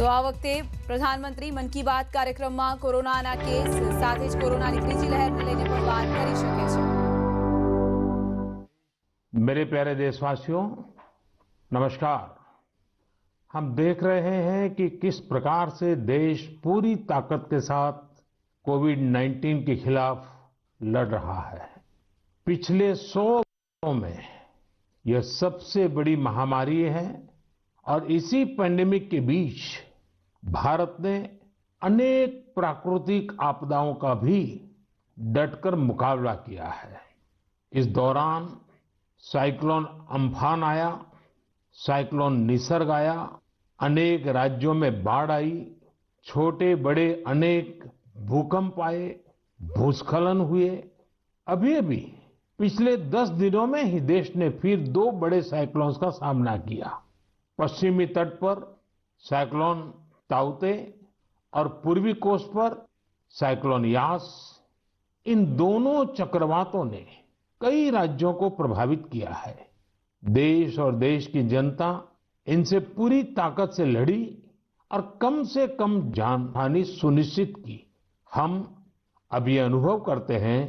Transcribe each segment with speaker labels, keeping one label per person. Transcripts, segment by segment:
Speaker 1: તો આ વખતે પ્રધાનમંત્રી મન કી બાત કાર્યક્રમમાં કોરોનાના કેસ સાથે જ કોરોનાની ત્રીજી લહેરને લઈને પણ વાત કરી શકે છે।
Speaker 2: मेरे प्यारे देशवासियों, नमस्कार। हम देख रहे हैं कि किस प्रकार से देश पूरी ताकत के साथ कोविड-19 के खिलाफ लड़ रहा है। पिछले 100 वर्षों में यह सबसे बड़ी महामारी है और इसी पैंडेमिक के बीच भारत ने अनेक प्राकृतिक आपदाओं का भी डटकर मुकाबला किया है। इस दौरान साइक्लोन अम्फान आया, साइक्लोन निसर्ग आया, अनेक राज्यों में बाढ़ आई, छोटे बड़े अनेक भूकंप आए, भूस्खलन हुए। अभी अभी पिछले 10 दिनों में ही देश ने फिर 2 बड़े साइक्लोन्स का सामना किया। पश्चिमी तट पर साइक्लोन ताउते और पूर्वी कोस्ट पर साइक्लोन यास। इन दोनों चक्रवातों ने कई राज्यों को प्रभावित किया है। देश और देश की जनता इनसे पूरी ताकत से लड़ी और कम से कम जानहानि सुनिश्चित की। हम अब ये अनुभव करते हैं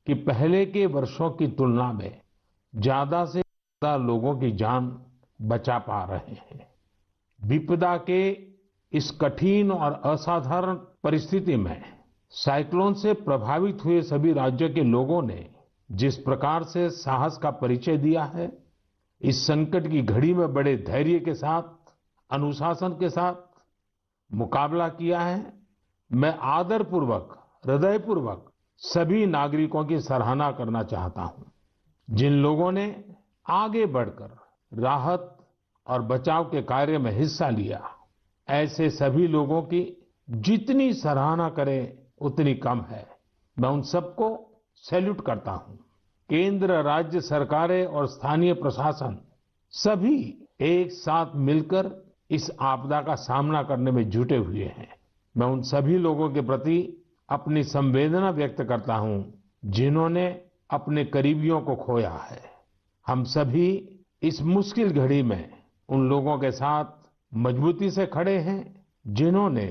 Speaker 2: कि पहले के वर्षों की तुलना में ज्यादा से ज्यादा लोगों की जान बचा पा रहे हैं। विपदा के इस कठिन और असाधारण परिस्थिति में साइक्लोन से प्रभावित हुए सभी राज्यों के लोगों ने जिस प्रकार से साहस का परिचय दिया है, इस संकट की घड़ी में बड़े धैर्य के साथ, अनुशासन के साथ मुकाबला किया है, मैं आदरपूर्वक, हृदयपूर्वक सभी नागरिकों की सराहना करना चाहता हूं। जिन लोगों ने आगे बढ़कर राहत और बचाव के कार्य में हिस्सा लिया, ऐसे सभी लोगों की जितनी सराहना करें उतनी कम है। मैं उन सबको सैल्यूट करता हूं। केंद्र, राज्य सरकारें और स्थानीय प्रशासन सभी एक साथ मिलकर इस आपदा का सामना करने में जुटे हुए हैं। मैं उन सभी लोगों के प्रति अपनी संवेदना व्यक्त करता हूं जिन्होंने अपने करीबियों को खोया है। हम सभी इस मुश्किल घड़ी में उन लोगों के साथ मजबूती से खड़े हैं जिन्होंने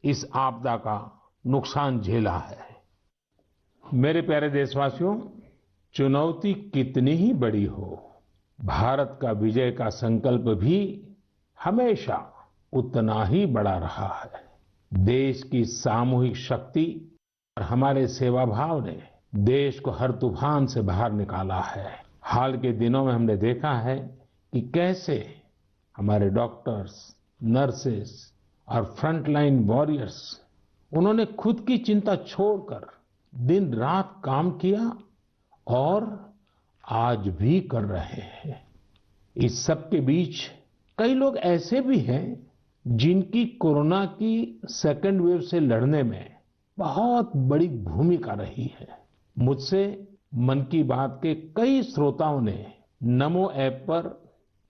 Speaker 2: इस आपदा का नुकसान झेला है। मेरे प्यारे देशवासियों, चुनौती कितनी ही बड़ी हो, भारत का विजय का संकल्प भी हमेशा उतना ही बड़ा रहा है। देश की सामूहिक शक्ति और हमारे सेवाभाव ने देश को हर तूफान से बाहर निकाला है। हाल के दिनों में हमने देखा है कि कैसे हमारे डॉक्टर्स, नर्सेस और फ्रंटलाइन वॉरियर्स, उन्होंने खुद की चिंता छोड़कर दिन रात काम किया और आज भी कर रहे हैं। इस सब के बीच कई लोग ऐसे भी हैं जिनकी कोरोना की सेकेंड वेव से लड़ने में बहुत बड़ी भूमिका रही है। मुझसे मन की बात के कई श्रोताओं ने नमो ऐप पर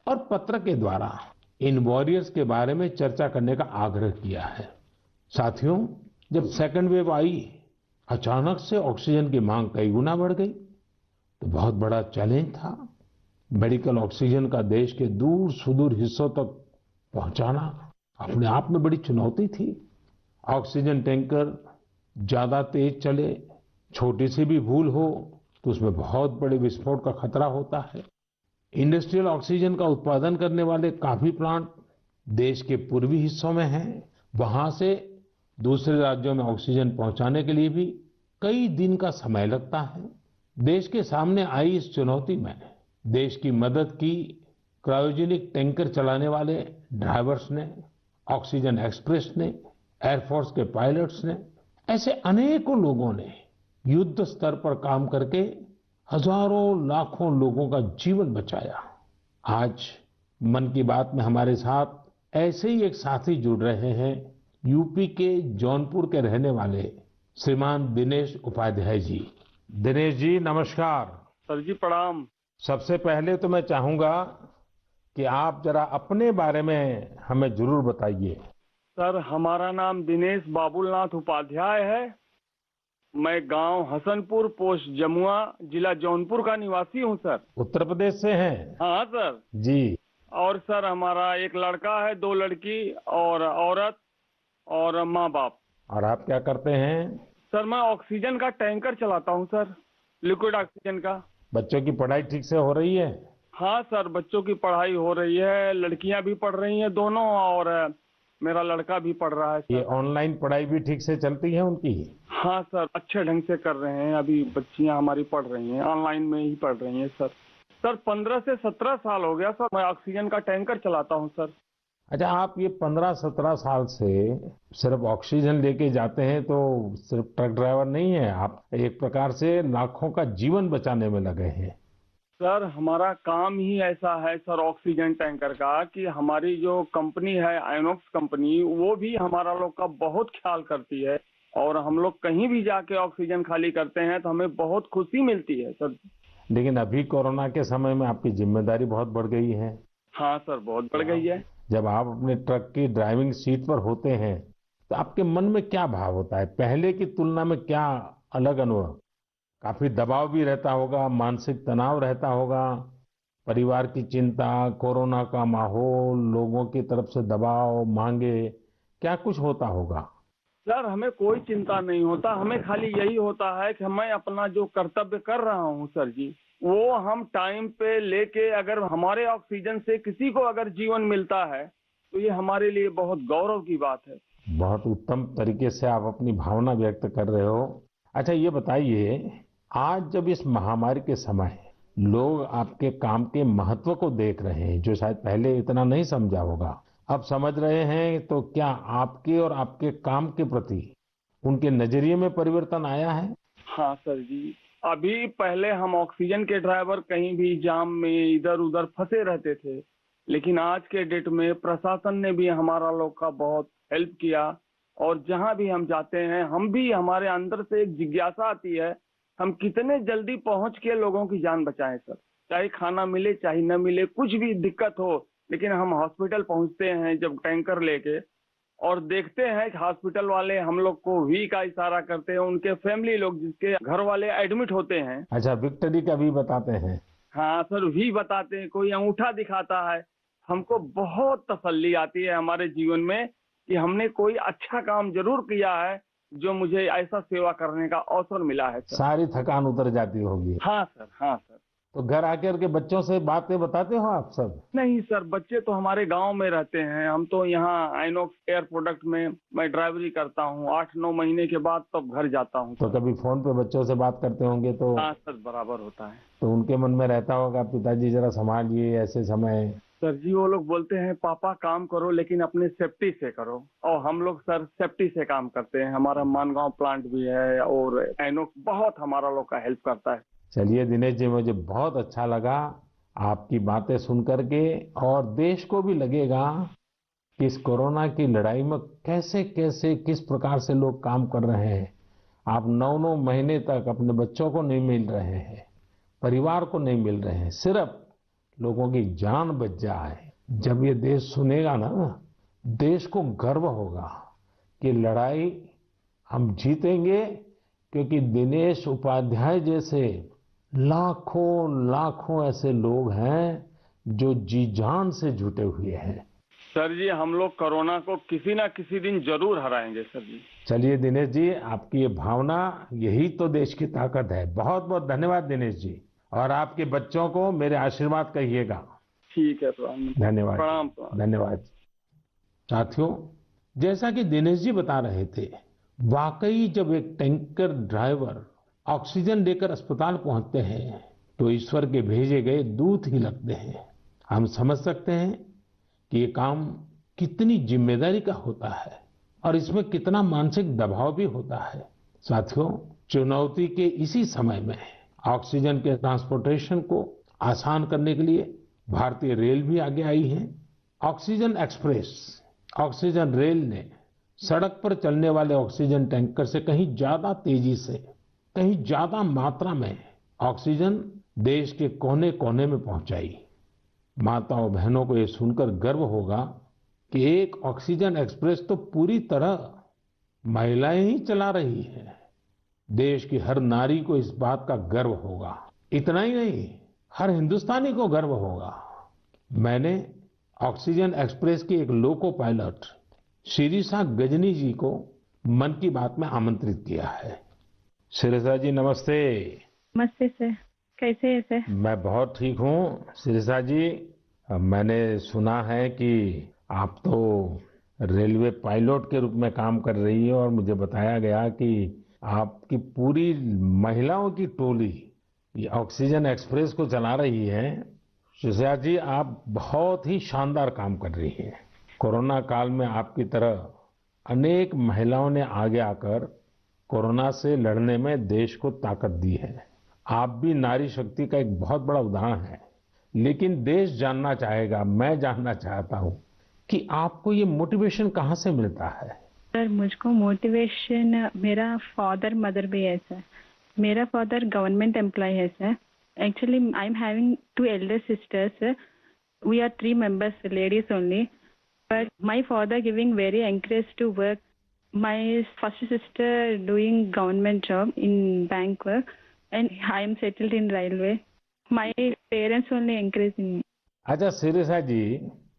Speaker 2: और पत्र के द्वारा इन वॉरियर्स के बारे में चर्चा करने का आग्रह किया है। साथियों, जब सेकेंड वेव आई, अचानक से ऑक्सीजन की मांग कई गुना बढ़ गई, तो बहुत बड़ा चैलेंज था। मेडिकल ऑक्सीजन का देश के दूर सुदूर हिस्सों तक पहुंचाना अपने आप में बड़ी चुनौती थी। ऑक्सीजन टैंकर ज्यादा तेज चले, छोटी सी भी भूल हो तो उसमें बहुत बड़े विस्फोट का खतरा होता है। इंडस्ट्रियल ऑक्सीजन का उत्पादन करने वाले काफी प्लांट देश के पूर्वी हिस्सों में हैं। वहां से दूसरे राज्यों में ऑक्सीजन पहुंचाने के लिए भी कई दिन का समय लगता है। देश के सामने आई इस चुनौती में देश की मदद की क्रायोजेनिक टैंकर चलाने वाले ड्राइवर्स ने, ऑक्सीजन एक्सप्रेस ने, एयरफोर्स के पायलट्स ने, ऐसे अनेकों लोगों ने युद्ध स्तर पर काम करके हजारों लाखों लोगों का जीवन बचाया। आज मन की बात में हमारे साथ ऐसे ही एक साथी जुड़ रहे हैं, यूपी के जौनपुर के रहने वाले श्रीमान दिनेश उपाध्याय जी। दिनेश जी, नमस्कार।
Speaker 3: सर जी प्रणाम।
Speaker 2: सबसे पहले तो मैं चाहूंगा कि आप जरा अपने बारे में हमें जरूर बताइए।
Speaker 3: सर, हमारा नाम दिनेश बाबुलनाथ उपाध्याय है। मैं गांव हसनपुर, पोस्ट जमुआ, जिला जौनपुर का निवासी हूं सर।
Speaker 2: उत्तर प्रदेश से हैं?
Speaker 3: हाँ सर
Speaker 2: जी।
Speaker 3: और सर हमारा एक लड़का है, 2 लड़की और औरत और माँ बाप।
Speaker 2: और आप क्या करते हैं?
Speaker 3: सर मैं ऑक्सीजन का टैंकर चलाता हूँ सर, लिक्विड ऑक्सीजन का।
Speaker 2: बच्चों की पढ़ाई ठीक से हो रही है?
Speaker 3: हाँ सर, बच्चों की पढ़ाई हो रही है, लड़कियां भी पढ़ रही हैं दोनों, और मेरा लड़का भी पढ़ रहा है
Speaker 2: ये
Speaker 3: सर।
Speaker 2: ऑनलाइन पढ़ाई भी ठीक से चलती है उनकी?
Speaker 3: हाँ सर, अच्छे ढंग से कर रहे हैं, अभी बच्चियां हमारी पढ़ रही हैं, ऑनलाइन में ही पढ़ रही हैं सर। सर 15 से 17 साल हो गया सर, मैं ऑक्सीजन का टैंकर चलाता हूँ सर।
Speaker 2: अच्छा, आप ये 15-17 साल से सिर्फ ऑक्सीजन लेके जाते हैं तो सिर्फ ट्रक ड्राइवर नहीं है आप, एक प्रकार से लाखों का जीवन बचाने में लगे हैं।
Speaker 3: सर हमारा काम ही ऐसा है सर, ऑक्सीजन टैंकर का, कि हमारी जो कंपनी है आइनॉक्स कंपनी, वो भी हमारा लोग का बहुत ख्याल करती है, और हम लोग कहीं भी जाके ऑक्सीजन खाली करते हैं तो हमें बहुत खुशी मिलती है सर।
Speaker 2: लेकिन अभी कोरोना के समय में आपकी जिम्मेदारी बहुत बढ़ गई है।
Speaker 3: हाँ सर, बहुत बढ़ गई है।
Speaker 2: जब आप अपने ट्रक की ड्राइविंग सीट पर होते हैं तो आपके मन में क्या भाव होता है? पहले की तुलना में क्या अलग अनुभव? काफी दबाव भी रहता होगा, मानसिक तनाव रहता होगा, परिवार की चिंता, कोरोना का माहौल, लोगों की तरफ से दबाव, मांगे, क्या कुछ होता होगा?
Speaker 3: सर हमें कोई चिंता नहीं होता, हमें खाली यही होता है कि मैं अपना जो कर्तव्य कर रहा हूँ सर जी, वो हम टाइम पे लेके, अगर हमारे ऑक्सीजन से किसी को अगर जीवन मिलता है तो ये हमारे लिए बहुत गौरव की बात है।
Speaker 2: बहुत उत्तम तरीके से आप अपनी भावना व्यक्त कर रहे हो। अच्छा, ये बताइए, आज जब इस महामारी के समय लोग आपके काम के महत्व को देख रहे हैं, जो शायद पहले इतना नहीं समझा होगा, अब समझ रहे हैं, तो क्या आपके और आपके काम के प्रति उनके नजरिए में परिवर्तन आया है?
Speaker 3: हाँ सर जी, अभी पहले हम ऑक्सीजन के ड्राइवर कहीं भी जाम में इधर उधर फंसे रहते थे, लेकिन आज के डेट में प्रशासन ने भी हमारा लोग का बहुत हेल्प किया, और जहां भी हम जाते हैं, हम भी, हमारे अंदर से एक जिज्ञासा आती है, हम कितने जल्दी पहुंच के लोगों की जान बचाएं सर। चाहे खाना मिले चाहे न मिले, कुछ भी दिक्कत हो, लेकिन हम हॉस्पिटल पहुंचते हैं जब टैंकर लेके, और देखते हैं कि हॉस्पिटल वाले हम लोग को वी का इशारा करते हैं, उनके फैमिली लोग जिसके घर वाले एडमिट होते हैं।
Speaker 2: अच्छा, विक्ट्री का भी बताते हैं?
Speaker 3: हाँ सर, वी बताते हैं, कोई अंगूठा दिखाता है, हमको बहुत तसल्ली आती है हमारे जीवन में कि हमने कोई अच्छा काम जरूर किया है, जो मुझे ऐसा सेवा करने का अवसर मिला है सर।
Speaker 2: सारी थकान उतर जाती होगी।
Speaker 3: हाँ सर, हाँ सर।
Speaker 2: तो घर आकर के बच्चों से बातें बताते हो आप सब?
Speaker 3: नहीं सर, बच्चे तो हमारे गांव में रहते हैं, हम तो यहाँ आइनॉक्स एयर प्रोडक्ट में मैं ड्राइवरी करता हूँ, 8-9 महीने के बाद तब घर जाता हूँ।
Speaker 2: तो कभी फोन पे बच्चों से बात करते होंगे तो?
Speaker 3: हाँ सर, बराबर होता है।
Speaker 2: तो उनके मन में रहता होगा, पिताजी जरा संभालिए ऐसे समय।
Speaker 3: सर जी, वो लोग बोलते हैं पापा काम करो लेकिन अपने सेफ्टी से करो, और हम लोग सर सेफ्टी से काम करते हैं। हमारा मानगांव प्लांट भी है, और आइनॉक्स बहुत हमारा लोग का हेल्प करता है।
Speaker 2: चलिए दिनेश जी, मुझे बहुत अच्छा लगा आपकी बातें सुन करके, और देश को भी लगेगा कि इस कोरोना की लड़ाई में कैसे कैसे किस प्रकार से लोग काम कर रहे हैं। आप 9-9 महीने तक अपने बच्चों को नहीं मिल रहे हैं, परिवार को नहीं मिल रहे हैं, सिर्फ लोगों की जान बच जाए। जब ये देश सुनेगा ना, देश को गर्व होगा कि लड़ाई हम जीतेंगे, क्योंकि दिनेश उपाध्याय जैसे लाखों लाखों ऐसे लोग हैं जो जी जान से जुटे हुए हैं।
Speaker 3: सर जी, हम लोग कोरोना को किसी ना किसी दिन जरूर हराएंगे सर जी।
Speaker 2: चलिए दिनेश जी, आपकी ये भावना, यही तो देश की ताकत है। बहुत बहुत धन्यवाद दिनेश जी, और आपके बच्चों को मेरे आशीर्वाद कहिएगा।
Speaker 3: ठीक है, प्रणाम।
Speaker 2: धन्यवाद।
Speaker 3: प्रणाम।
Speaker 2: धन्यवाद। साथियों, जैसा कि दिनेश जी बता रहे थे, वाकई जब एक टैंकर ड्राइवर ऑक्सीजन लेकर अस्पताल पहुंचते हैं तो ईश्वर के भेजे गए दूत ही लगते हैं। हम समझ सकते हैं कि ये काम कितनी जिम्मेदारी का होता है, और इसमें कितना मानसिक दबाव भी होता है। साथियों, चुनौती के इसी समय में ऑक्सीजन के ट्रांसपोर्टेशन को आसान करने के लिए भारतीय रेल भी आगे आई है। ऑक्सीजन एक्सप्रेस, ऑक्सीजन रेल ने सड़क पर चलने वाले ऑक्सीजन टैंकर से कहीं ज्यादा तेजी से, कहीं ज्यादा मात्रा में ऑक्सीजन देश के कोने कोने में पहुंचाई। माताओं बहनों को ये सुनकर गर्व होगा कि एक ऑक्सीजन एक्सप्रेस तो पूरी तरह महिलाएं ही चला रही हैं। देश की हर नारी को इस बात का गर्व होगा। इतना ही नहीं, हर हिंदुस्तानी को गर्व होगा। मैंने ऑक्सीजन एक्सप्रेस की एक लोको पायलट शिरीषा गजनी जी को मन की बात में आमंत्रित किया है। शिरीषा जी नमस्ते।
Speaker 4: नमस्ते सर, कैसे है सर?
Speaker 2: मैं बहुत ठीक हूँ शिरीषा जी। मैंने सुना है कि आप तो रेलवे पायलट के रूप में काम कर रही है और मुझे बताया गया कि आपकी पूरी महिलाओं की टोली ये ऑक्सीजन एक्सप्रेस को चला रही है। शिरीषा जी आप बहुत ही शानदार काम कर रही हैं। कोरोना काल में आपकी तरह अनेक महिलाओं ने आगे आकर कोरोना से लड़ने में देश को ताकत दी है। आप भी नारी शक्ति का एक बहुत बड़ा उदाहरण है। लेकिन देश जानना चाहेगा, मैं जानना चाहता हूँ कि आपको ये मोटिवेशन कहाँ से मिलता है?
Speaker 4: सर मुझको मोटिवेशन मेरा फादर मदर भी है सर। मेरा फादर गवर्नमेंट एम्प्लॉय है sir. Actually I am having 2 elder sisters. We are 3 members, ladies only. But my father giving very encourage to work. My first sister doing government job in bank work, and I am settled in railway. My parents only encouraging me.
Speaker 2: अच्छा शिरीषा जी,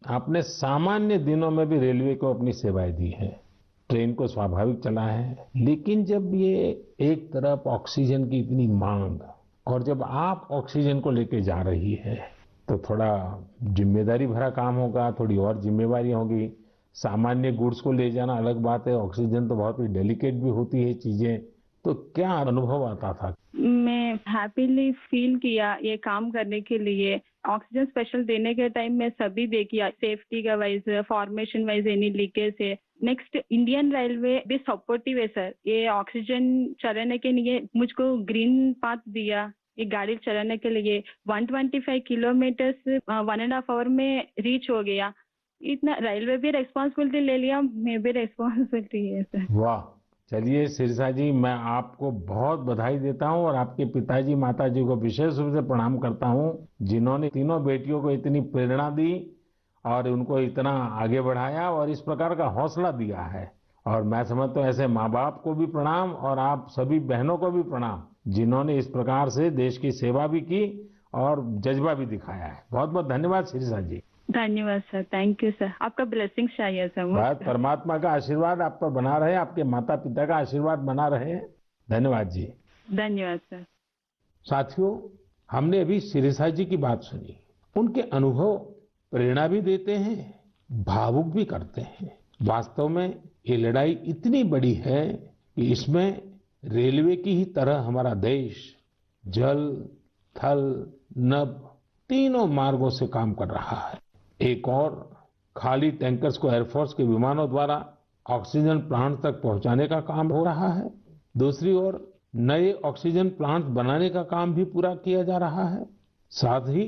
Speaker 2: आपने सामान्य दिनों में भी railway को अपनी सेवाएं दी हैं, ट्रेन को स्वाभाविक चला है। लेकिन जब ये एक तरफ ऑक्सीजन की इतनी मांग और जब आप ऑक्सीजन को लेके जा रही है तो थोड़ा जिम्मेदारी भरा काम होगा, थोड़ी और जिम्मेवारी होगी। सामान्य गुड्स को ले जाना अलग बात है, ऑक्सीजन तो बहुत ही डेलिकेट भी होती है चीजें। तो क्या अनुभव आता था?
Speaker 4: मैं हैप्पीली फील किया ये काम करने के लिए। ऑक्सीजन स्पेशल देने के टाइम में सभी देखिए सेफ्टी का wise, formation wise any leakage है। नेक्स्ट इंडियन रेलवे भी सपोर्टिव है सर। ये ऑक्सीजन चलाने के लिए मुझको ग्रीन पाथ दिया ये गाड़ी चलाने के लिए। 125 किलोमीटर 1.5 आवर में रीच हो गया। इतना रेलवे भी रेस्पॉन्सिबिलिटी ले लिया, मैं भी रेस्पॉन्सिबिलिटी है सर।
Speaker 2: वाह, चलिए शिरीषा जी, मैं आपको बहुत बधाई देता हूं और आपके पिताजी माताजी को विशेष रूप से प्रणाम करता हूं, जिन्होंने तीनों बेटियों को इतनी प्रेरणा दी और उनको इतना आगे बढ़ाया और इस प्रकार का हौसला दिया है। और मैं समझता हूं ऐसे माँ बाप को भी प्रणाम और आप सभी बहनों को भी प्रणाम, जिन्होंने इस प्रकार से देश की सेवा भी की और जज्बा भी दिखाया है। बहुत बहुत धन्यवाद शिरीषा जी।
Speaker 4: धन्यवाद सर, थैंक यू सर। आपका ब्लेसिंग चाहिए सर मुझे।
Speaker 2: बस परमात्मा का आशीर्वाद आप पर बना रहे, आपके माता पिता का आशीर्वाद बना रहे। धन्यवाद जी।
Speaker 4: धन्यवाद सर।
Speaker 2: साथियों, हमने अभी शिरीषा जी की बात सुनी। उनके अनुभव प्रेरणा भी देते हैं, भावुक भी करते हैं। वास्तव में ये लड़ाई इतनी बड़ी है कि इसमें रेलवे की ही तरह हमारा देश जल, थल, नभ तीनों मार्गों से काम कर रहा है। एक और खाली टैंकर्स को एयरफोर्स के विमानों द्वारा ऑक्सीजन प्लांट तक पहुंचाने का काम हो रहा है। दूसरी ओर नए ऑक्सीजन प्लांट बनाने का काम भी पूरा किया जा रहा है। साथ ही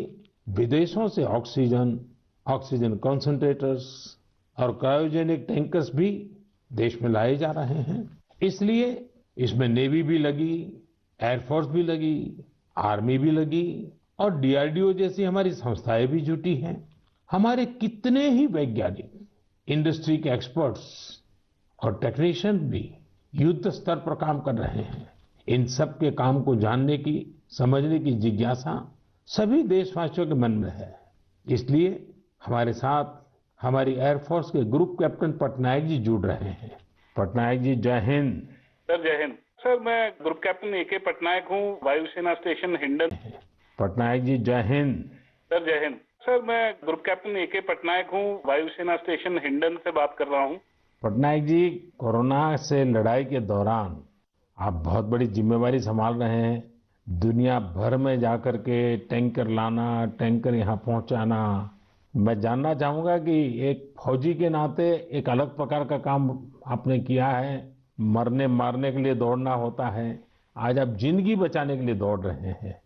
Speaker 2: विदेशों से ऑक्सीजन, ऑक्सीजन कंसंट्रेटर्स और क्रायोजेनिक टैंकर्स भी देश में लाए जा रहे हैं। इसलिए इसमें नेवी भी लगी, एयरफोर्स भी लगी, आर्मी भी लगी और डीआरडीओ जैसी हमारी संस्थाएं भी जुटी हैं। हमारे कितने ही वैज्ञानिक, इंडस्ट्री के एक्सपर्ट्स और टेक्नीशियन भी युद्ध स्तर पर काम कर रहे हैं। इन सब के काम को जानने की, समझने की जिज्ञासा सभी देशवासियों के मन में है। इसलिए हमारे साथ हमारी एयरफोर्स के ग्रुप कैप्टन पटनायक जी जुड़ रहे हैं। पटनायक जी जय हिंद।
Speaker 5: सर जय हिंद। सर मैं ग्रुप कैप्टन ए.के. पटनायक हूँ, वायुसेना स्टेशन हिंडन।
Speaker 2: पटनायक जी जय हिंद।
Speaker 5: सर जय हिंद। सर मैं ग्रुप कैप्टन ए.के. पटनायक हूँ, वायुसेना स्टेशन हिंडन से बात कर रहा हूँ।
Speaker 2: पटनायक जी, कोरोना से लड़ाई के दौरान आप बहुत बड़ी जिम्मेवारी संभाल रहे हैं। दुनिया भर में जाकर के टैंकर लाना, टैंकर यहाँ पहुंचाना। मैं जानना चाहूंगा कि एक फौजी के नाते एक अलग प्रकार का काम आपने किया है। मरने मारने के लिए दौड़ना होता है, आज आप जिंदगी बचाने के लिए दौड़ रहे हैं।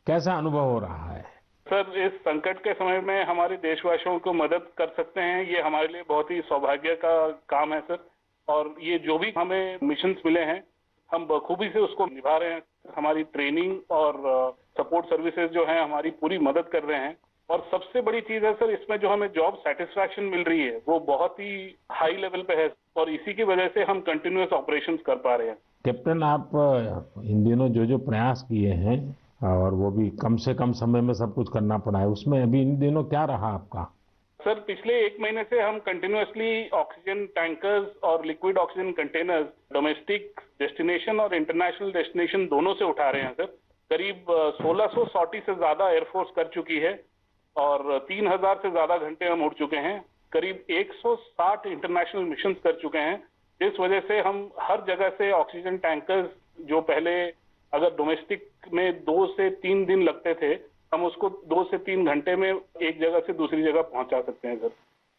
Speaker 2: कैसा अनुभव हो रहा है?
Speaker 5: सर इस संकट के समय में हमारे देशवासियों को मदद कर सकते हैं, ये हमारे लिए बहुत ही सौभाग्य का काम है सर। और ये जो भी हमें मिशंस मिले हैं, हम बखूबी से उसको निभा रहे हैं। हमारी ट्रेनिंग और सपोर्ट सर्विसेज जो हैं हमारी पूरी मदद कर रहे हैं। और सबसे बड़ी चीज है सर, इसमें जो हमें जॉब सेटिस्फैक्शन मिल रही है वो बहुत ही हाई लेवल पे है और इसी की वजह से हम कंटिन्यूअस ऑपरेशंस कर पा रहे हैं।
Speaker 2: कैप्टन, आप इन दिनों जो प्रयास किए हैं और वो भी कम से कम समय में सब कुछ करना पड़ा है, उसमें अभी इन दिनों क्या रहा आपका?
Speaker 5: सर पिछले 1 महीने से हम कंटिन्यूअसली ऑक्सीजन टैंकर्स और liquid oxygen containers domestic destination और इंटरनेशनल डेस्टिनेशन दोनों से उठा रहे हैं सर। करीब 1600 सॉर्टी से ज्यादा एयरफोर्स कर चुकी है और 3000 से ज्यादा घंटे हम उड़ चुके हैं। करीब 160 इंटरनेशनल मिशन कर चुके हैं, जिस वजह से हम हर जगह से ऑक्सीजन टैंकर्स जो पहले अगर डोमेस्टिक में 2 से 3 दिन लगते थे, हम उसको 2 से 3 घंटे में एक जगह से दूसरी जगह पहुंचा सकते हैं सर।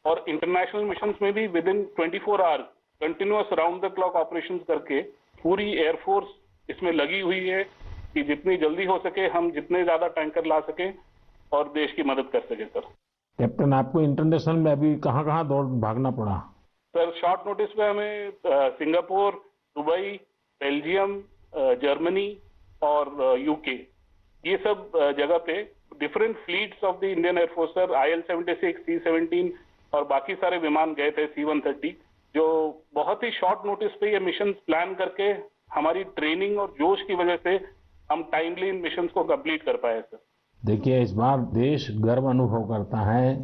Speaker 5: और इंटरनेशनल मिशन में भी with in 24 hours continuous round the clock operation करके पूरी एयरफोर्स इसमें लगी हुई है कि जितनी जल्दी हो सके हम जितने ज्यादा टैंकर ला सकें और देश की मदद कर सके सर।
Speaker 2: कैप्टन, आपको इंटरनेशनल में अभी कहाँ कहाँ दौड़ भागना पड़ा?
Speaker 5: सर शॉर्ट नोटिस पे हमें सिंगापुर, दुबई, बेल्जियम, जर्मनी और यूके, ये सब जगह पे different fleets of the Indian air force sir, IL-76, C-17 और बाकी सारे विमान गए थे, C-130, जो बहुत ही शॉर्ट नोटिस पे ये मिशन प्लान करके हमारी ट्रेनिंग और जोश की वजह से हम टाइमली इन मिशन को कंप्लीट कर पाए सर।
Speaker 2: देखिए, इस बार देश गर्व अनुभव करता है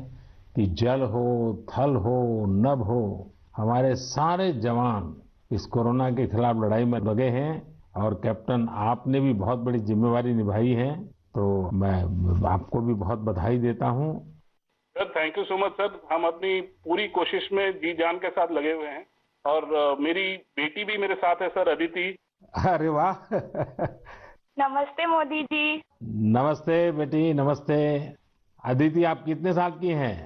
Speaker 2: कि जल हो, थल हो, नभ हो, हमारे सारे जवान इस कोरोना के खिलाफ लड़ाई में लगे हैं और कैप्टन आपने भी बहुत बड़ी जिम्मेवारी निभाई है, तो मैं आपको भी बहुत बधाई देता हूं।
Speaker 5: Sir thank you so much sir. हम अपनी पूरी कोशिश में जी जान के साथ लगे हुए हैं और मेरी बेटी भी मेरे साथ है सर, अदिति।
Speaker 2: अरे वाह!
Speaker 6: नमस्ते मोदी जी।
Speaker 2: नमस्ते बेटी, नमस्ते। अदिति, आप कितने साल की हैं?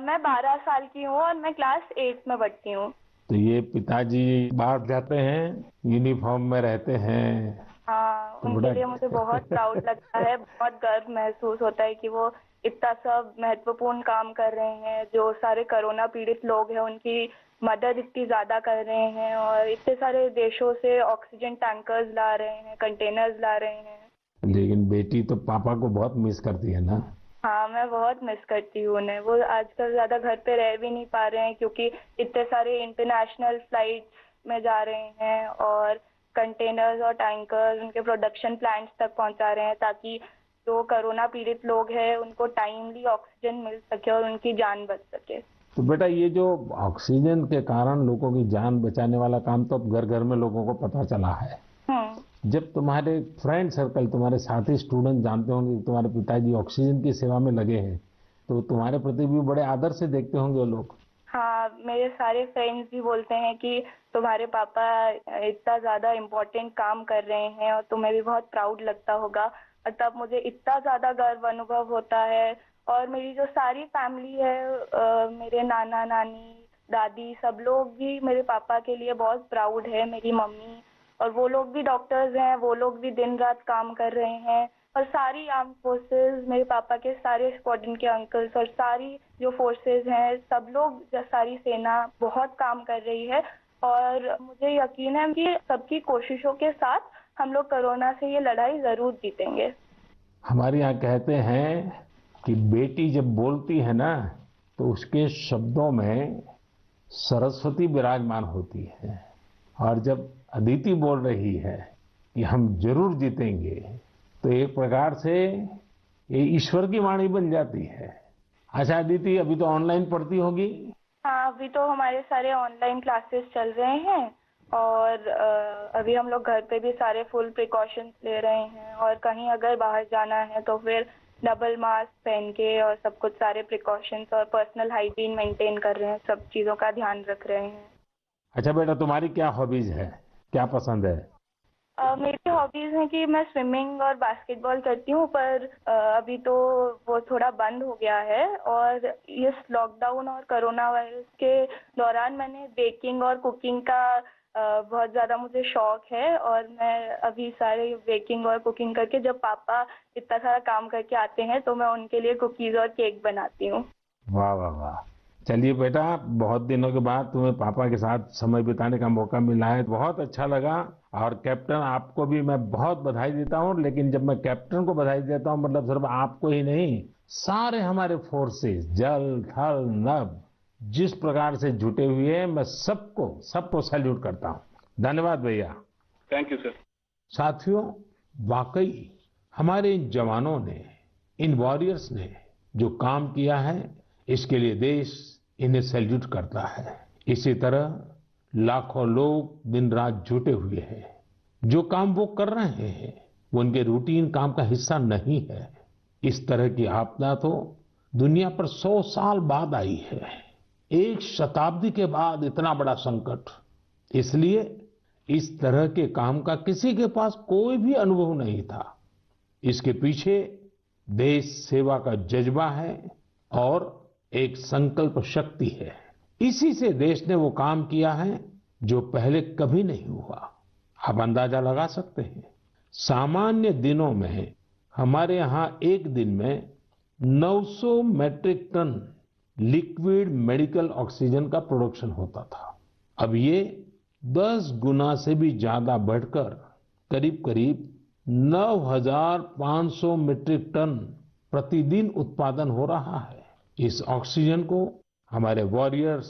Speaker 6: मैं 12 साल की हूँ और मैं क्लास 8 में पढ़ती हूँ।
Speaker 2: तो ये पिताजी बाहर जाते हैं, यूनिफॉर्म में रहते हैं।
Speaker 6: हाँ,
Speaker 2: तो
Speaker 6: उनके लिए मुझे बहुत प्राउड लगता है, बहुत गर्व महसूस होता है कि वो इतना सब महत्वपूर्ण काम कर रहे हैं। जो सारे कोरोना पीड़ित लोग हैं उनकी मदद इतनी ज्यादा कर रहे हैं और इतने सारे देशों से ऑक्सीजन टैंकर्स ला रहे हैं, कंटेनर्स ला रहे हैं।
Speaker 2: लेकिन बेटी तो पापा को बहुत मिस करती है ना?
Speaker 6: हाँ, मैं बहुत मिस करती हूँ उन्हें। वो आजकल ज्यादा घर पे रह भी नहीं पा रहे हैं क्योंकि इतने सारे इंटरनेशनल फ्लाइट्स में जा रहे हैं और कंटेनर्स और टैंकर्स उनके प्रोडक्शन प्लांट्स तक पहुंचा रहे हैं ताकि जो कोरोना पीड़ित लोग हैं उनको टाइमली ऑक्सीजन मिल सके और उनकी जान बच सके।
Speaker 2: तो बेटा, ये जो ऑक्सीजन के कारण लोगों की जान बचाने वाला काम तो अब घर घर में लोगों को पता चला है। जब तुम्हारे फ्रेंड सर्कल, तुम्हारे साथी स्टूडेंट जानते होंगे कि तुम्हारे पिताजी ऑक्सीजन की सेवा में लगे हैं, तो तुम्हारे प्रति भी बड़े आदर से देखते होंगे वो लोग।
Speaker 6: हाँ, मेरे सारे फ्रेंड्स भी बोलते हैं कि तुम्हारे पापा इतना ज्यादा इम्पोर्टेंट काम कर रहे हैं और तुम्हें भी बहुत प्राउड लगता होगा। और तब मुझे इतना ज्यादा गर्व अनुभव होता है। और मेरी जो सारी फैमिली है, मेरे नाना नानी, दादी, सब लोग भी मेरे पापा के लिए बहुत प्राउड है। मेरी मम्मी, और वो लोग भी डॉक्टर्स हैं, वो लोग भी दिन रात काम कर रहे हैं। और सारी आर्म फोर्सेस, मेरे पापा के सारे स्क्वाड्रन के अंकल्स और सारी जो फोर्सेस हैं, सब लोग, सारी सेना बहुत काम कर रही है। और मुझे यकीन है कि सबकी कोशिशों के साथ हम लोग कोरोना से ये लड़ाई जरूर जीतेंगे।
Speaker 2: हमारे यहाँ कहते हैं कि बेटी जब बोलती है ना, तो उसके शब्दों में सरस्वती विराजमान होती है। और जब अदिति बोल रही है कि हम जरूर जीतेंगे, तो एक प्रकार से ये ईश्वर की वाणी बन जाती है। अच्छा अदिति, अभी तो ऑनलाइन पढ़ती होगी?
Speaker 6: हाँ, अभी तो हमारे सारे ऑनलाइन क्लासेस चल रहे हैं और अभी हम लोग घर पे भी सारे फुल प्रिकॉशंस ले रहे हैं। और कहीं अगर बाहर जाना है तो फिर डबल मास्क पहन के और सब कुछ सारे प्रिकॉशंस और पर्सनल हाइजीन मेंटेन कर रहे हैं, सब चीज़ों का ध्यान रख रहे हैं।
Speaker 2: अच्छा बेटा, तुम्हारी क्या हॉबीज है, क्या पसंद है?
Speaker 6: मेरी हॉबीज हैं कि मैं स्विमिंग और बास्केटबॉल करती हूँ, पर अभी तो वो थोड़ा बंद हो गया है। और इस लॉकडाउन और कोरोना वायरस के दौरान मैंने बेकिंग और कुकिंग का बहुत ज़्यादा मुझे शौक है। और मैं अभी सारे बेकिंग और कुकिंग करके, जब पापा इतना सारा काम करके आते हैं तो मैं उनके लिए कुकीज़ और केक बनाती हूँ।
Speaker 2: वाह वाह वाह! चलिए बेटा, बहुत दिनों के बाद तुम्हें पापा के साथ समय बिताने का मौका मिला है, बहुत अच्छा लगा। और कैप्टन, आपको भी मैं बहुत बधाई देता हूँ। लेकिन जब मैं कैप्टन को बधाई देता हूँ, मतलब सिर्फ आपको ही नहीं, सारे हमारे फोर्सेस, जल, थल, नभ, जिस प्रकार से जुटे हुए हैं, मैं सबको सैल्यूट करता हूँ। धन्यवाद भैया।
Speaker 5: Thank you sir.
Speaker 2: साथियों, वाकई हमारे इन जवानों ने, इन वॉरियर्स ने जो काम किया है, इसके लिए देश इन्हें सैल्यूट करता है। इसी तरह लाखों लोग दिन रात जुटे हुए हैं। जो काम वो कर रहे हैं वो उनके रूटीन काम का हिस्सा नहीं है। इस तरह की आपदा तो दुनिया पर 100 साल बाद आई है, एक शताब्दी के बाद इतना बड़ा संकट। इसलिए इस तरह के काम का किसी के पास कोई भी अनुभव नहीं था। इसके पीछे देश सेवा का जज्बा है और एक संकल्प शक्ति है। इसी से देश ने वो काम किया है जो पहले कभी नहीं हुआ। आप अंदाजा लगा सकते हैं, सामान्य दिनों में हमारे यहाँ एक दिन में 900 metric ton liquid medical oxygen का प्रोडक्शन होता था। अब ये 10 गुना से भी ज्यादा बढ़कर करीब करीब 9,500 मीट्रिक टन प्रतिदिन उत्पादन हो रहा है। इस ऑक्सीजन को हमारे वॉरियर्स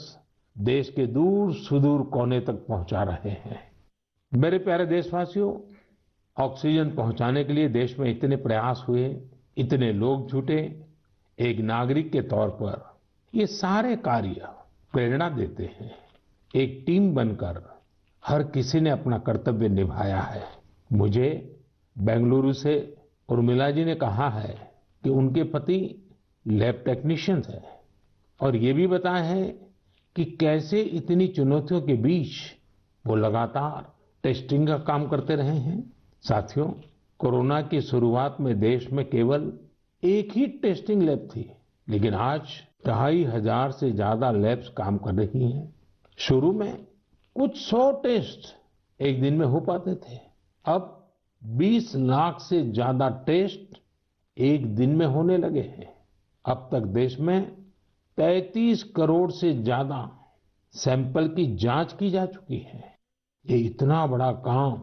Speaker 2: देश के दूर सुदूर कोने तक पहुंचा रहे हैं। मेरे प्यारे देशवासियों, ऑक्सीजन पहुंचाने के लिए देश में इतने प्रयास हुए, इतने लोग जुटे। एक नागरिक के तौर पर ये सारे कार्य प्रेरणा देते हैं। एक टीम बनकर हर किसी ने अपना कर्तव्य निभाया है। मुझे बेंगलुरु से उर्मिला जी ने कहा है कि उनके पति लैब टेक्नीशियन है और ये भी बताया है कि कैसे इतनी चुनौतियों के बीच वो लगातार टेस्टिंग का काम करते रहे हैं। साथियों, कोरोना की शुरुआत में देश में केवल एक ही टेस्टिंग लैब थी, लेकिन आज 2,500 से ज्यादा लैब्स काम कर रही हैं। शुरू में कुछ 100 टेस्ट एक दिन में हो पाते थे, अब 20 लाख से ज्यादा टेस्ट एक दिन में होने लगे हैं। अब तक देश में 33 करोड़ से ज्यादा सैंपल की जांच की जा चुकी है। ये इतना बड़ा काम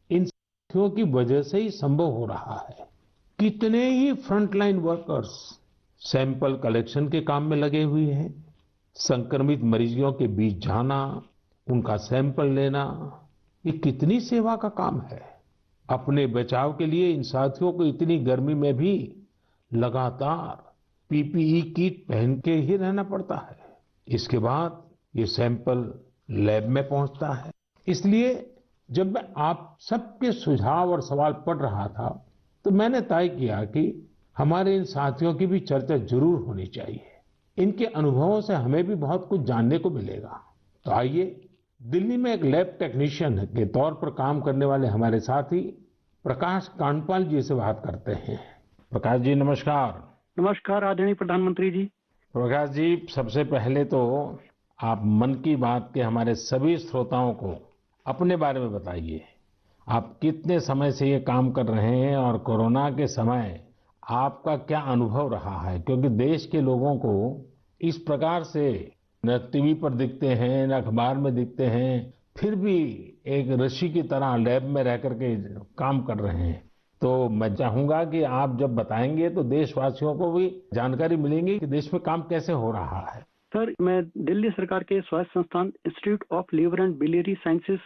Speaker 2: इन साथियों की वजह से ही संभव हो रहा है। कितने ही फ्रंटलाइन वर्कर्स सैंपल कलेक्शन के काम में लगे हुए हैं। संक्रमित मरीजों के बीच जाना, उनका सैंपल लेना, ये कितनी सेवा का काम है। अपने बचाव के लिए इन साथियों को इतनी गर्मी में भी लगातार पीपीई किट पहन के ही रहना पड़ता है। इसके बाद ये सैंपल लैब में पहुंचता है। इसलिए जब मैं आप सबके सुझाव और सवाल पढ़ रहा था तो मैंने तय किया कि हमारे इन साथियों की भी चर्चा जरूर होनी चाहिए। इनके अनुभवों से हमें भी बहुत कुछ जानने को मिलेगा। तो आइए दिल्ली में एक लैब टेक्नीशियन के तौर पर काम करने वाले हमारे साथी प्रकाश कांडपाल जी से बात करते हैं। प्रकाश जी नमस्कार।
Speaker 7: नमस्कार आदरणीय प्रधानमंत्री जी।
Speaker 2: प्रकाश जी, सबसे पहले तो आप मन की बात के हमारे सभी श्रोताओं को अपने बारे में बताइए। आप कितने समय से ये काम कर रहे हैं और कोरोना के समय आपका क्या अनुभव रहा है, क्योंकि देश के लोगों को इस प्रकार से न टीवी पर दिखते हैं न अखबार में दिखते हैं, फिर भी एक ऋषि की तरह लैब में रह करके काम कर रहे हैं। तो मैं चाहूंगा कि आप जब बताएंगे तो देशवासियों को भी जानकारी मिलेगी कि देश में काम कैसे हो रहा है।
Speaker 7: सर, मैं दिल्ली सरकार के स्वास्थ्य संस्थान institute of liver and biliary sciences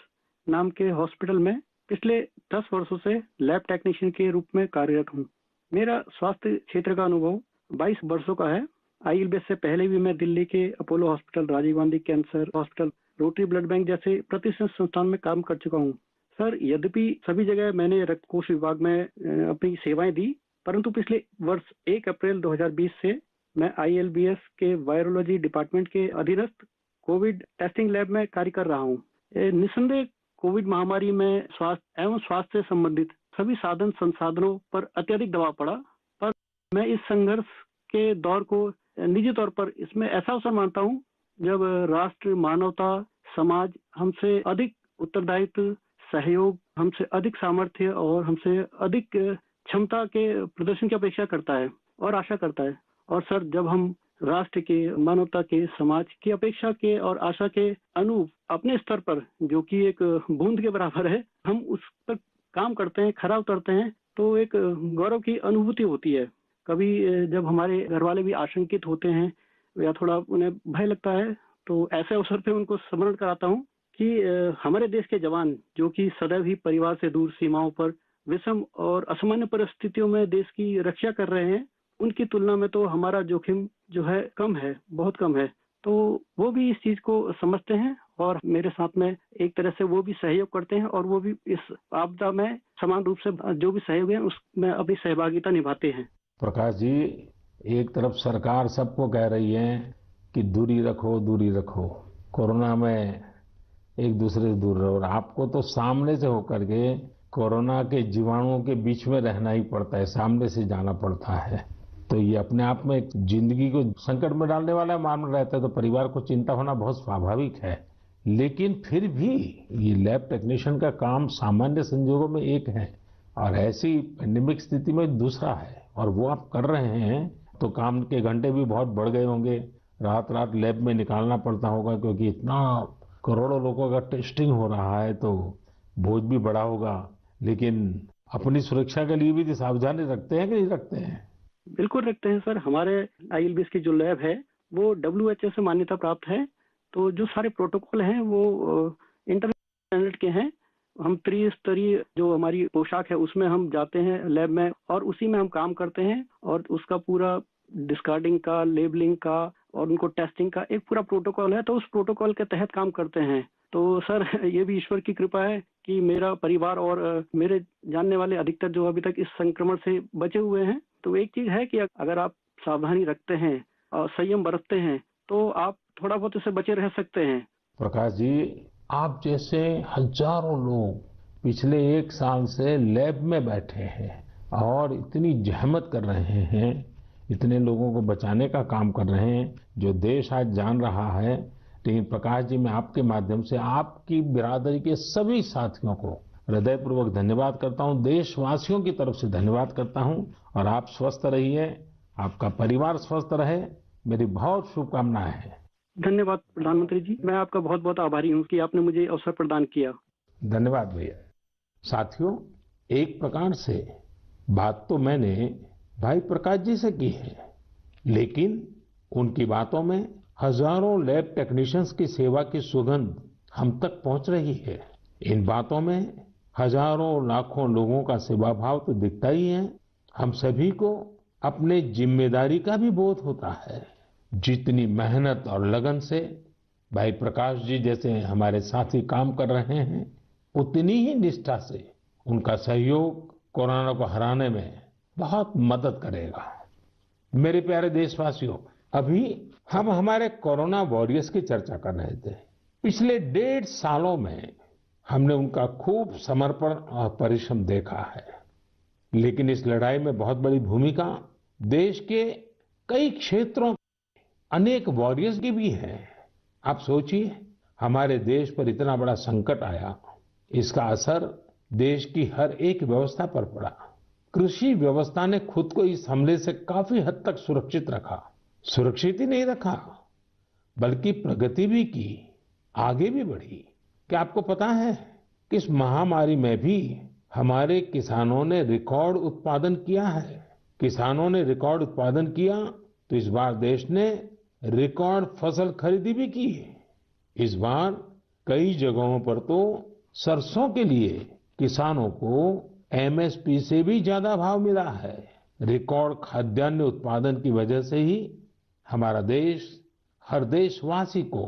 Speaker 7: नाम के हॉस्पिटल में पिछले 10 वर्षों से लैब टेक्नीशियन के रूप में कार्यरत हूँ। मेरा स्वास्थ्य क्षेत्र का अनुभव 22 वर्षों का है। आईएलबीएस से पहले भी मैं दिल्ली के Apollo hospital, Rajiv Gandhi cancer hospital, rotary blood bank जैसे प्रतिष्ठित संस्थान में काम कर चुका हूँ। सर, यद्यपि सभी जगह मैंने रक्त कोष विभाग में अपनी सेवाएं दी, परंतु पिछले वर्ष 1 अप्रैल 2020 से मैं आईएलबीएस के वायरोलॉजी डिपार्टमेंट के अधीनस्थ कोविड टेस्टिंग लैब में कार्य कर रहा हूँ। निस्संदेह कोविड महामारी में स्वास्थ्य एवं स्वास्थ्य से संबंधित सभी साधन संसाधनों पर अत्यधिक दबाव पड़ा, पर मैं इस संघर्ष के दौर को निजी तौर पर इसमें ऐसा अवसर मानता हूँ जब राष्ट्र, मानवता, समाज हमसे अधिक उत्तरदायित्व, सहयोग, हमसे अधिक सामर्थ्य और हमसे अधिक क्षमता के प्रदर्शन की अपेक्षा करता है और आशा करता है। और सर, जब हम राष्ट्र के, मानवता के, समाज की अपेक्षा के और आशा के अनुरूप अपने स्तर पर, जो कि एक बूंद के बराबर है, हम उस पर काम करते हैं, खरा उतरते हैं, तो एक गौरव की अनुभूति होती है। कभी जब हमारे घर वाले भी आशंकित होते हैं या थोड़ा उन्हें भय लगता है, तो ऐसे अवसर पे उनको स्मरण कराता हूँ कि हमारे देश के जवान, जो कि सदैव ही परिवार से दूर सीमाओं पर विषम और असामान्य परिस्थितियों में देश की रक्षा कर रहे हैं, उनकी तुलना में तो हमारा जोखिम जो है कम है, बहुत कम है। तो वो भी इस चीज को समझते हैं और मेरे साथ में एक तरह से वो भी सहयोग करते हैं और वो भी इस आपदा में समान रूप से जो भी सहयोग है उसमें अपनी सहभागिता निभाते हैं।
Speaker 2: प्रकाश जी, एक तरफ सरकार सबको कह रही है कि दूरी रखो, दूरी रखो, कोरोना में एक दूसरे से दूर रहो, और आपको तो सामने से होकर के कोरोना के जीवाणुओं के बीच में रहना ही पड़ता है, सामने से जाना पड़ता है। तो ये अपने आप में एक जिंदगी को संकट में डालने वाला मामला रहता है, तो परिवार को चिंता होना बहुत स्वाभाविक है। लेकिन फिर भी ये लैब टेक्नीशियन का काम सामान्य संजोगों में एक है और ऐसी पेंडेमिक स्थिति में दूसरा है, और वो आप कर रहे हैं तो काम के घंटे भी बहुत बढ़ गए होंगे, रात रात लैब में निकालना पड़ता होगा, क्योंकि इतना करोड़ों लोगों का टेस्टिंग हो रहा है तो बोझ भी बड़ा होगा। लेकिन अपनी सुरक्षा के लिए भी तो सावधानी रखते हैं कि नहीं रखते हैं?
Speaker 7: बिल्कुल रखते हैं सर। हमारे आईएलबीएस की जो लैब है वो WHO से मान्यता प्राप्त है। तो जो सारे प्रोटोकॉल हैं वो इंटरनेशनल स्टैंडर्ड के हैं। हम त्रिस्तरीय जो हमारी पोशाक है उसमें हम जाते हैं लैब में और उसी में हम काम करते हैं और उसका पूरा डिस्कार्डिंग का, लेबलिंग का और उनको टेस्टिंग का एक पूरा प्रोटोकॉल है, तो उस प्रोटोकॉल के तहत काम करते हैं। तो सर ये भी ईश्वर की कृपा है कि मेरा परिवार और मेरे जानने वाले अधिकतर जो अभी तक इस संक्रमण से बचे हुए हैं। तो एक चीज है कि अगर आप सावधानी रखते हैं और संयम बरतते हैं तो आप थोड़ा बहुत इससे बचे रह सकते हैं।
Speaker 2: प्रकाश जी, आप जैसे हजारों लोग पिछले 1 साल से लैब में बैठे हैं और इतनी जहमत कर रहे हैं, इतने लोगों को बचाने का काम कर रहे हैं, जो देश आज जान रहा है। लेकिन प्रकाश जी, मैं आपके माध्यम से आपकी बिरादरी के सभी साथियों को हृदयपूर्वक धन्यवाद करता हूं, देशवासियों की तरफ से धन्यवाद करता हूं। और आप स्वस्थ रहिए, आपका परिवार स्वस्थ रहे, मेरी बहुत शुभकामनाएं हैं।
Speaker 7: धन्यवाद प्रधानमंत्री जी, मैं आपका बहुत बहुत आभारी हूँ कि आपने मुझे अवसर प्रदान किया।
Speaker 2: धन्यवाद भैया। साथियों, एक प्रकार से बात तो मैंने भाई प्रकाश जी से की है, लेकिन उनकी बातों में हजारों लैब टेक्नीशियंस की सेवा की सुगंध हम तक पहुंच रही है। इन बातों में हजारों लाखों लोगों का सेवा भाव तो दिखता ही है। हम सभी को अपने जिम्मेदारी का भी बोध होता है। जितनी मेहनत और लगन से भाई प्रकाश जी जैसे हमारे साथी काम कर रहे हैं, उतनी ही निष्ठा से उनका सहयोग कोरोना को हराने में बहुत मदद करेगा। मेरे प्यारे देशवासियों, अभी हम हमारे कोरोना वॉरियर्स की चर्चा कर रहे थे। पिछले 1.5 सालों में हमने उनका खूब समर्पण और परिश्रम देखा है, लेकिन इस लड़ाई में बहुत बड़ी भूमिका देश के कई क्षेत्रों अनेक वॉरियर्स की भी है। आप सोचिए, हमारे देश पर इतना बड़ा संकट आया, इसका असर देश की हर एक व्यवस्था पर पड़ा। कृषि व्यवस्था ने खुद को इस हमले से काफी हद तक सुरक्षित रखा। सुरक्षित ही नहीं रखा, बल्कि प्रगति भी की, आगे भी बढ़ी। क्या आपको पता है कि इस महामारी में भी हमारे किसानों ने रिकॉर्ड उत्पादन किया है? किसानों ने रिकॉर्ड उत्पादन किया तो इस बार देश ने रिकॉर्ड फसल खरीदी भी की। इस बार कई जगहों पर तो सरसों के लिए किसानों को एमएसपी से भी ज्यादा भाव मिला है। रिकॉर्ड खाद्यान्न उत्पादन की वजह से ही हमारा देश हर देशवासी को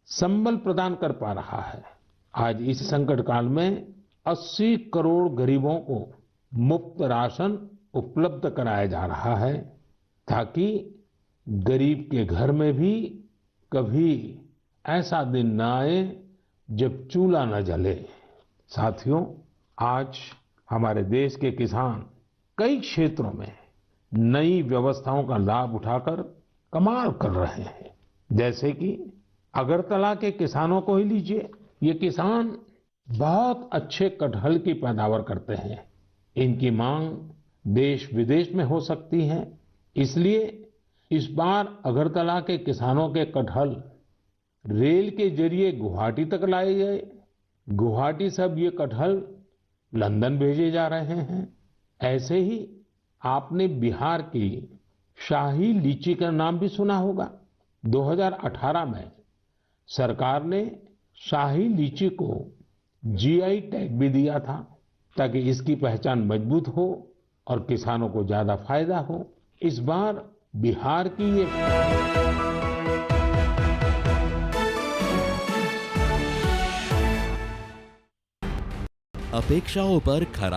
Speaker 2: संबल प्रदान कर पा रहा है। आज इस संकट काल में 80 करोड़ गरीबों को मुफ्त राशन उपलब्ध कराया जा रहा है, ताकि गरीब के घर में भी कभी ऐसा दिन न आए जब चूल्हा न जले। साथियों, आज हमारे देश के किसान कई क्षेत्रों में नई व्यवस्थाओं का लाभ उठाकर कमाल कर रहे हैं। जैसे कि अगरतला के किसानों को ही लीजिए। ये किसान बहुत अच्छे कटहल की पैदावार करते हैं। इनकी मांग देश विदेश में हो सकती है, इसलिए इस बार अगरतला के किसानों के कटहल रेल के जरिए गुवाहाटी तक लाए गए। गुवाहाटी से अब ये कटहल लंदन भेजे जा रहे हैं। ऐसे ही आपने बिहार की शाही लीची का नाम भी सुना होगा। 2018 में सरकार ने शाही लीची को जीआई टैग भी दिया था, ताकि इसकी पहचान मजबूत हो और किसानों को ज्यादा फायदा हो। इस बार बिहार की ये
Speaker 8: अपेक्षाओं पर खरा